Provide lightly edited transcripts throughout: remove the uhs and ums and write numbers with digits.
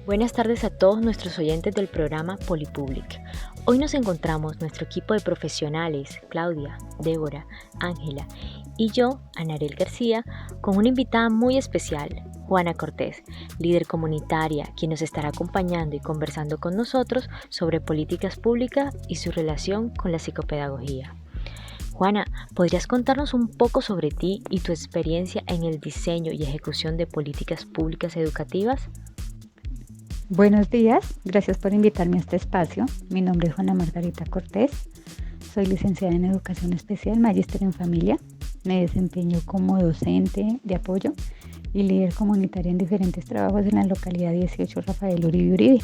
Buenas tardes a todos nuestros oyentes del programa Polipublic. Hoy nos encontramos nuestro equipo de profesionales, Claudia, Débora, Ángela y yo, Anarel García, con una invitada muy especial, Juana Cortés, líder comunitaria, quien nos estará acompañando y conversando con nosotros sobre políticas públicas y su relación con la psicopedagogía. Juana, ¿podrías contarnos un poco sobre ti y tu experiencia en el diseño y ejecución de políticas públicas educativas? Buenos días, gracias por invitarme a este espacio. Mi nombre es Juana Margarita Cortés, soy licenciada en Educación Especial, magíster en Familia. Me desempeño como docente de apoyo y líder comunitaria en diferentes trabajos en la localidad 18 Rafael Uribe Uribe.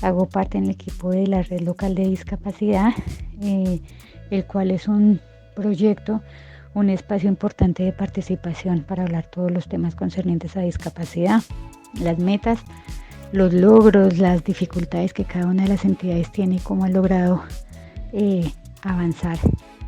Hago parte en el equipo de la Red Local de Discapacidad, el cual es un proyecto, un espacio importante de participación para hablar todos los temas concernientes a discapacidad, las metas, los logros, las dificultades que cada una de las entidades tiene y cómo han logrado avanzar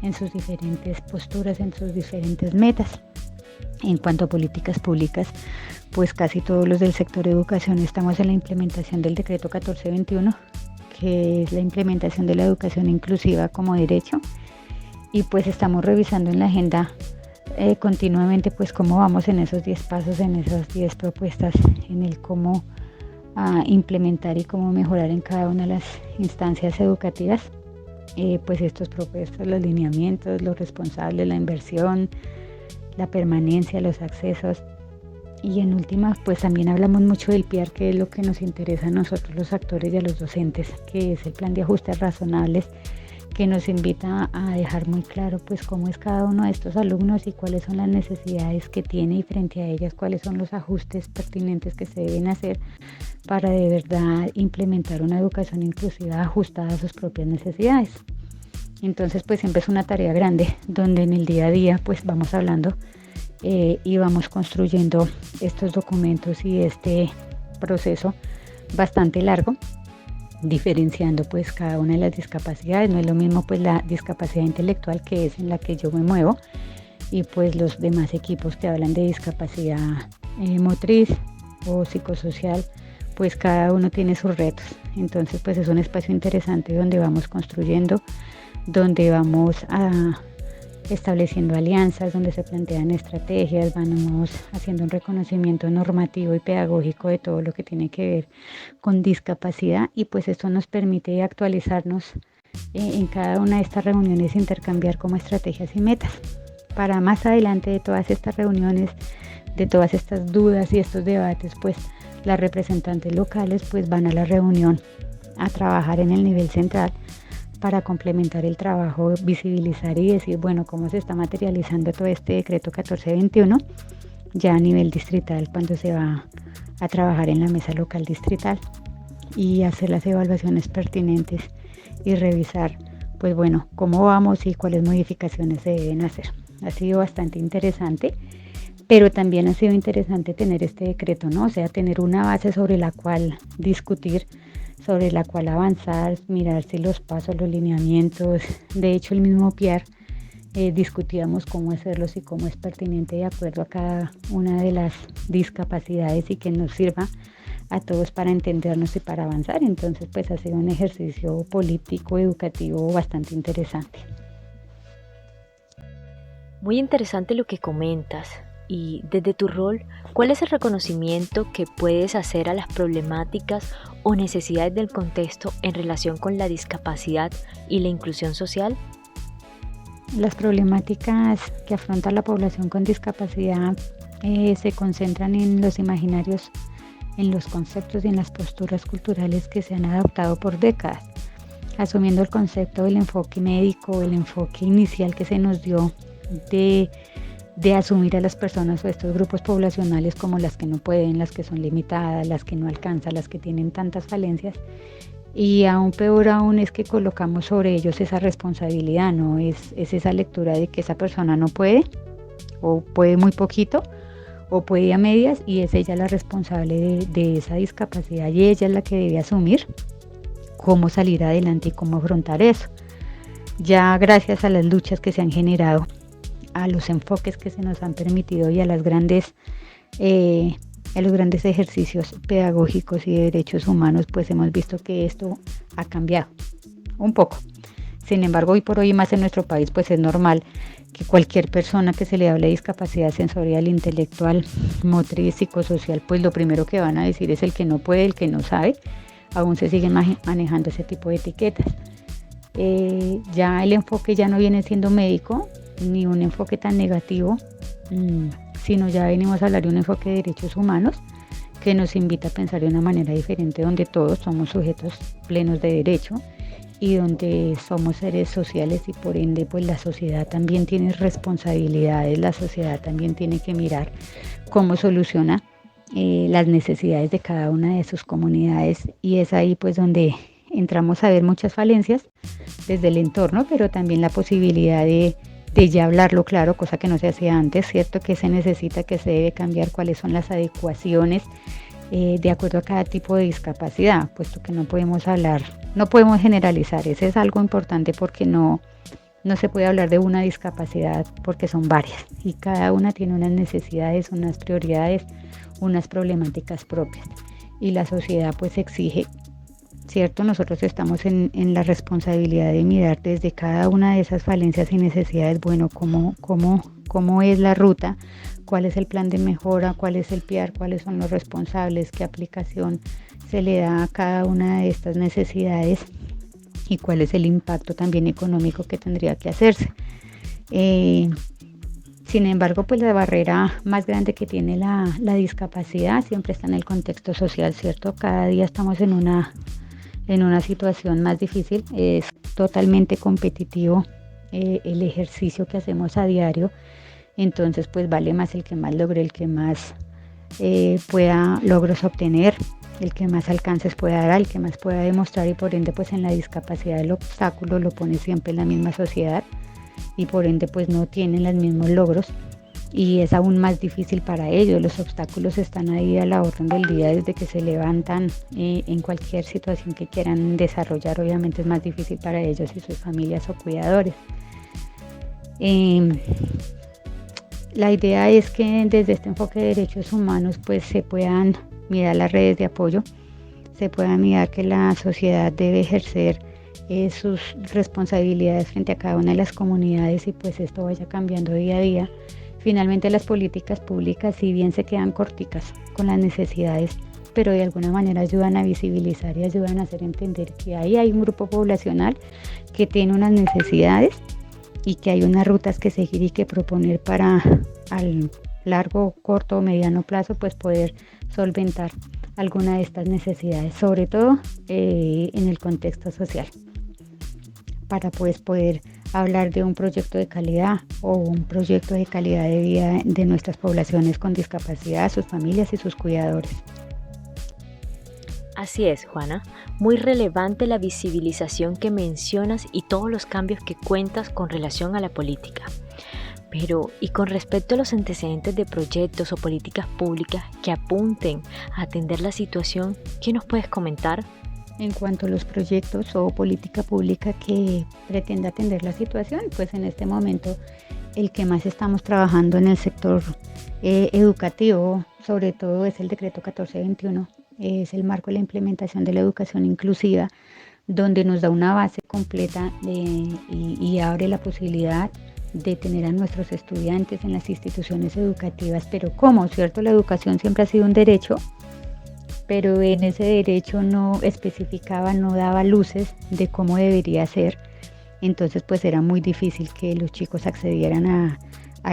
en sus diferentes posturas, en sus diferentes metas. En cuanto a políticas públicas, pues casi todos los del sector educación estamos en la implementación del decreto 1421, que es la implementación de la educación inclusiva como derecho, y pues estamos revisando en la agenda continuamente pues cómo vamos en esos 10 pasos, en esas 10 propuestas, en el cómo implementar y cómo mejorar en cada una de las instancias educativas pues estos propuestos, los lineamientos, los responsables, la inversión, la permanencia, los accesos. Y en últimas pues también hablamos mucho del PIAR, que es lo que nos interesa a nosotros los actores y a los docentes, que es el plan de ajustes razonables, que nos invita a dejar muy claro pues cómo es cada uno de estos alumnos y cuáles son las necesidades que tiene, y frente a ellas cuáles son los ajustes pertinentes que se deben hacer para de verdad implementar una educación inclusiva ajustada a sus propias necesidades. Entonces pues siempre es una tarea grande, donde en el día a día pues vamos hablando y vamos construyendo estos documentos y este proceso bastante largo, diferenciando pues cada una de las discapacidades. No es lo mismo pues la discapacidad intelectual, que es en la que yo me muevo, y pues los demás equipos que hablan de discapacidad motriz o psicosocial, pues cada uno tiene sus retos. Entonces pues es un espacio interesante donde vamos construyendo, donde vamos estableciendo alianzas, donde se plantean estrategias, vamos haciendo un reconocimiento normativo y pedagógico de todo lo que tiene que ver con discapacidad, y pues esto nos permite actualizarnos en cada una de estas reuniones, intercambiar como estrategias y metas para más adelante de todas estas reuniones, de todas estas dudas y estos debates, pues las representantes locales pues van a la reunión a trabajar en el nivel central para complementar el trabajo, visibilizar y decir, bueno, cómo se está materializando todo este decreto 1421 ya a nivel distrital, cuando se va a trabajar en la mesa local distrital y hacer las evaluaciones pertinentes y revisar, pues bueno, cómo vamos y cuáles modificaciones se deben hacer. Ha sido bastante interesante, pero también ha sido interesante tener este decreto, ¿no? O sea, tener una base sobre la cual discutir, sobre la cual avanzar, mirar si los pasos, los lineamientos. De hecho, el mismo PIAR discutíamos cómo hacerlos y cómo es pertinente de acuerdo a cada una de las discapacidades, y que nos sirva a todos para entendernos y para avanzar. Entonces, pues ha sido un ejercicio político, educativo bastante interesante. Muy interesante lo que comentas. Y desde tu rol, ¿cuál es el reconocimiento que puedes hacer a las problemáticas o necesidades del contexto en relación con la discapacidad y la inclusión social? Las problemáticas que afronta la población con discapacidad se concentran en los imaginarios, en los conceptos y en las posturas culturales que se han adoptado por décadas, asumiendo el concepto del enfoque médico, el enfoque inicial que se nos dio de asumir a las personas o estos grupos poblacionales como las que no pueden, las que son limitadas, las que no alcanzan, las que tienen tantas falencias. Y aún peor aún es que colocamos sobre ellos esa responsabilidad, ¿no? Es esa lectura de que esa persona no puede, o puede muy poquito, o puede a medias, y es ella la responsable de esa discapacidad, y ella es la que debe asumir cómo salir adelante y cómo afrontar eso. Ya gracias a las luchas que se han generado, a los enfoques que se nos han permitido y a las grandes en los grandes ejercicios pedagógicos y de derechos humanos, pues hemos visto que esto ha cambiado un poco. Sin embargo, hoy por hoy, más en nuestro país, pues es normal que cualquier persona que se le hable de discapacidad sensorial, intelectual, motriz, psicosocial, pues lo primero que van a decir es el que no puede, el que no sabe. Aún se siguen manejando ese tipo de etiquetas. Ya el enfoque ya no viene siendo médico, ni un enfoque tan negativo, sino ya venimos a hablar de un enfoque de derechos humanos que nos invita a pensar de una manera diferente, donde todos somos sujetos plenos de derecho y donde somos seres sociales y por ende pues la sociedad también tiene responsabilidades, la sociedad también tiene que mirar cómo soluciona las necesidades de cada una de sus comunidades, y es ahí pues donde entramos a ver muchas falencias desde el entorno, pero también la posibilidad de ya hablarlo claro, cosa que no se hacía antes, ¿cierto? Que se necesita, que se debe cambiar, cuáles son las adecuaciones de acuerdo a cada tipo de discapacidad, puesto que no podemos hablar, no podemos generalizar. Ese es algo importante porque no se puede hablar de una discapacidad porque son varias y cada una tiene unas necesidades, unas prioridades, unas problemáticas propias, y la sociedad pues exige, ¿cierto? Nosotros estamos en la responsabilidad de mirar desde cada una de esas falencias y necesidades, bueno, cómo es la ruta, cuál es el plan de mejora, cuál es el PIAR, cuáles son los responsables, qué aplicación se le da a cada una de estas necesidades y cuál es el impacto también económico que tendría que hacerse. Sin embargo, pues la barrera más grande que tiene la discapacidad siempre está en el contexto social, ¿cierto? Cada día estamos en una situación más difícil, es totalmente competitivo el ejercicio que hacemos a diario, entonces pues vale más el que más logre, el que más pueda logros obtener, el que más alcances pueda dar, el que más pueda demostrar, y por ende pues en la discapacidad el obstáculo lo pone siempre la misma sociedad y por ende pues no tienen los mismos logros y es aún más difícil para ellos. Los obstáculos están ahí a la orden del día desde que se levantan, en cualquier situación que quieran desarrollar. Obviamente es más difícil para ellos y sus familias o cuidadores. La idea es que desde este enfoque de derechos humanos pues se puedan mirar las redes de apoyo, se pueda mirar que la sociedad debe ejercer sus responsabilidades frente a cada una de las comunidades y pues esto vaya cambiando día a día. Finalmente las políticas públicas, si bien se quedan corticas con las necesidades, pero de alguna manera ayudan a visibilizar y ayudan a hacer entender que ahí hay un grupo poblacional que tiene unas necesidades y que hay unas rutas que seguir y que proponer para al largo, corto o mediano plazo pues poder solventar alguna de estas necesidades, sobre todo en el contexto social, para pues poder hablar de un proyecto de calidad o un proyecto de calidad de vida de nuestras poblaciones con discapacidad, sus familias y sus cuidadores. Así es, Juana, muy relevante la visibilización que mencionas y todos los cambios que cuentas con relación a la política. Pero, y con respecto a los antecedentes de proyectos o políticas públicas que apunten a atender la situación, ¿qué nos puedes comentar? En cuanto a los proyectos o política pública que pretende atender la situación, pues en este momento el que más estamos trabajando en el sector educativo, sobre todo es el decreto 1421, es el marco de la implementación de la educación inclusiva, donde nos da una base completa y abre la posibilidad de tener a nuestros estudiantes en las instituciones educativas. Pero ¿cómo? ¿Cierto? La educación siempre ha sido un derecho, pero en ese derecho no especificaba, no daba luces de cómo debería ser. Entonces pues era muy difícil que los chicos accedieran a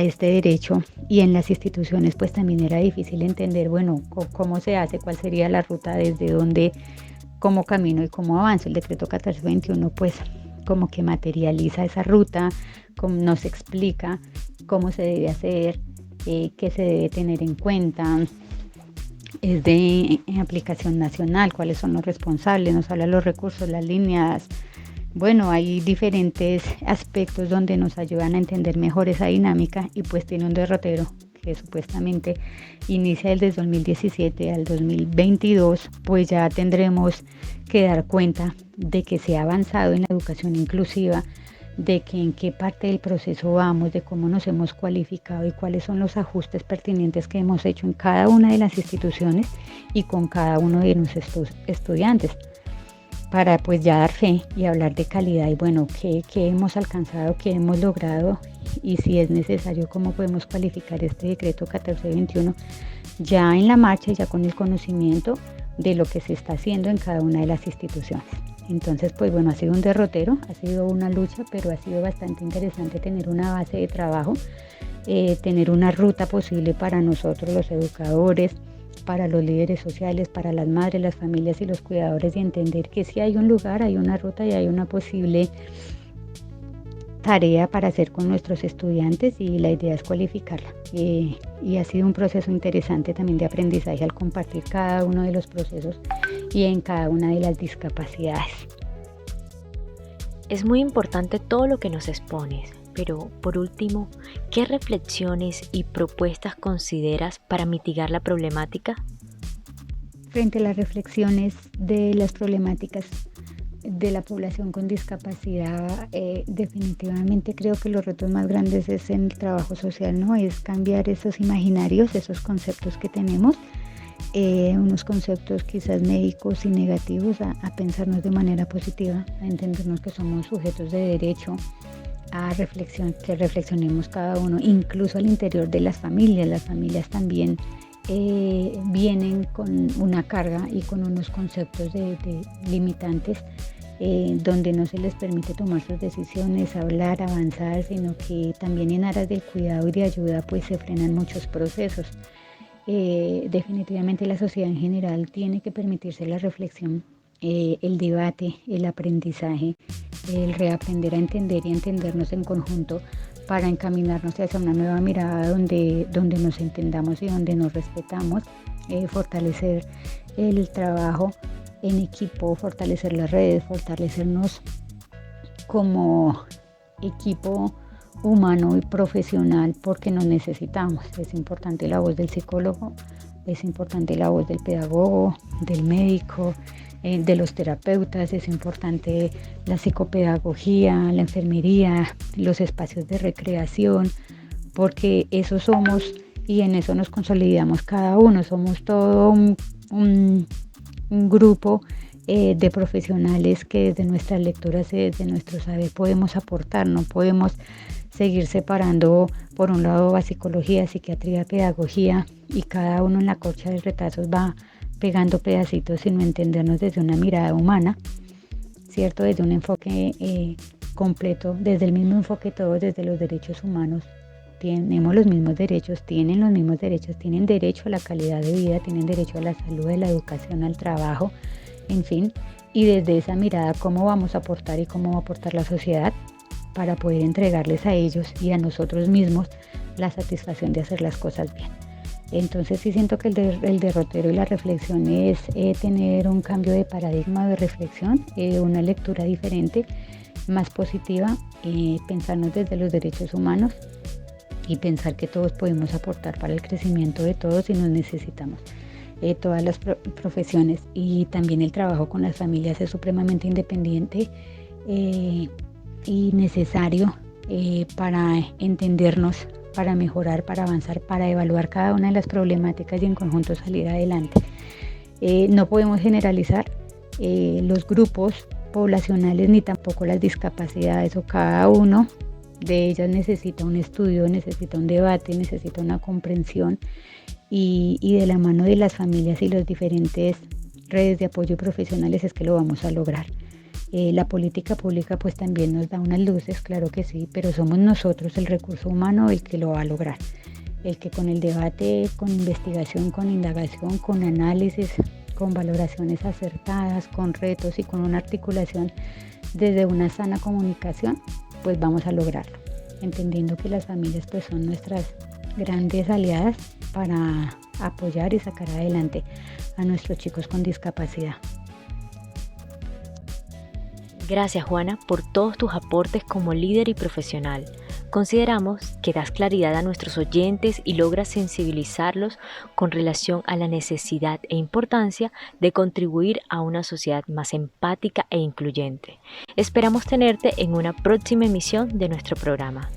este derecho, y en las instituciones pues también era difícil entender, bueno, cómo se hace, cuál sería la ruta, desde dónde, cómo camino y cómo avanzo. El decreto 1421 pues como que materializa esa ruta, nos explica cómo se debe hacer, qué se debe tener en cuenta. Es de aplicación nacional, cuáles son los responsables, nos habla de los recursos, las líneas. Bueno, hay diferentes aspectos donde nos ayudan a entender mejor esa dinámica, y pues tiene un derrotero que supuestamente inicia desde 2017 al 2022, pues ya tendremos que dar cuenta de que se ha avanzado en la educación inclusiva, de que en qué parte del proceso vamos, de cómo nos hemos cualificado y cuáles son los ajustes pertinentes que hemos hecho en cada una de las instituciones y con cada uno de nuestros estudiantes, para pues ya dar fe y hablar de calidad y bueno, qué hemos alcanzado, qué hemos logrado y si es necesario cómo podemos cualificar este decreto 1421 ya en la marcha, ya con el conocimiento de lo que se está haciendo en cada una de las instituciones. Entonces, pues bueno, ha sido un derrotero, ha sido una lucha, pero ha sido bastante interesante tener una base de trabajo, tener una ruta posible para nosotros los educadores, para los líderes sociales, para las madres, las familias y los cuidadores, y entender que si hay un lugar, hay una ruta y hay una posible tarea para hacer con nuestros estudiantes y la idea es cualificarla. Y ha sido un proceso interesante también de aprendizaje al compartir cada uno de los procesos y en cada una de las discapacidades. Es muy importante todo lo que nos expones, pero por último, ¿qué reflexiones y propuestas consideras para mitigar la problemática? Frente a las reflexiones de las problemáticas de la población con discapacidad, definitivamente creo que los retos más grandes es en el trabajo social, ¿no? Es cambiar esos imaginarios, esos conceptos que tenemos, unos conceptos quizás médicos y negativos, a pensarnos de manera positiva, a entendernos que somos sujetos de derecho, a que reflexionemos cada uno, incluso al interior de las familias. Las familias también vienen con una carga y con unos conceptos de limitantes, donde no se les permite tomar sus decisiones, hablar, avanzar, sino que también en aras del cuidado y de ayuda pues se frenan muchos procesos. Definitivamente la sociedad en general tiene que permitirse la reflexión, el debate, el aprendizaje, el reaprender a entender y entendernos en conjunto para encaminarnos hacia una nueva mirada donde nos entendamos y donde nos respetamos, fortalecer el trabajo en equipo, fortalecer las redes, fortalecernos como equipo humano y profesional, porque nos necesitamos. Es importante la voz del psicólogo, es importante la voz del pedagogo, del médico, de los terapeutas, es importante la psicopedagogía, la enfermería, los espacios de recreación, porque eso somos y en eso nos consolidamos cada uno. Somos todo un grupo de profesionales que desde nuestras lecturas y desde nuestro saber podemos aportar. No podemos seguir separando por un lado a psicología, psiquiatría, pedagogía, y cada uno en la corcha de retazos va pegando pedacitos, sino entendernos desde una mirada humana, ¿cierto? Desde un enfoque completo, desde el mismo enfoque todos, desde los derechos humanos. Tenemos los mismos derechos, tienen los mismos derechos, tienen derecho a la calidad de vida, tienen derecho a la salud, a la educación, al trabajo, en fin. Y desde esa mirada, ¿cómo vamos a aportar y cómo va a aportar la sociedad para poder entregarles a ellos y a nosotros mismos la satisfacción de hacer las cosas bien? Entonces sí siento que el derrotero y la reflexión es tener un cambio de paradigma de reflexión, una lectura diferente, más positiva, pensarnos desde los derechos humanos y pensar que todos podemos aportar para el crecimiento de todos y nos necesitamos. Todas las profesiones y también el trabajo con las familias es supremamente independiente y necesario para entendernos, para mejorar, para avanzar, para evaluar cada una de las problemáticas y en conjunto salir adelante. No podemos generalizar los grupos poblacionales ni tampoco las discapacidades, o cada uno de ellas necesita un estudio, necesita un debate, necesita una comprensión y de la mano de las familias y las diferentes redes de apoyo profesionales es que lo vamos a lograr. La política pública pues también nos da unas luces, claro que sí, pero somos nosotros, el recurso humano, el que lo va a lograr. El que con el debate, con investigación, con indagación, con análisis, con valoraciones acertadas, con retos y con una articulación desde una sana comunicación, pues vamos a lograrlo. Entendiendo que las familias pues son nuestras grandes aliadas para apoyar y sacar adelante a nuestros chicos con discapacidad. Gracias, Juana, por todos tus aportes como líder y profesional. Consideramos que das claridad a nuestros oyentes y logras sensibilizarlos con relación a la necesidad e importancia de contribuir a una sociedad más empática e incluyente. Esperamos tenerte en una próxima emisión de nuestro programa.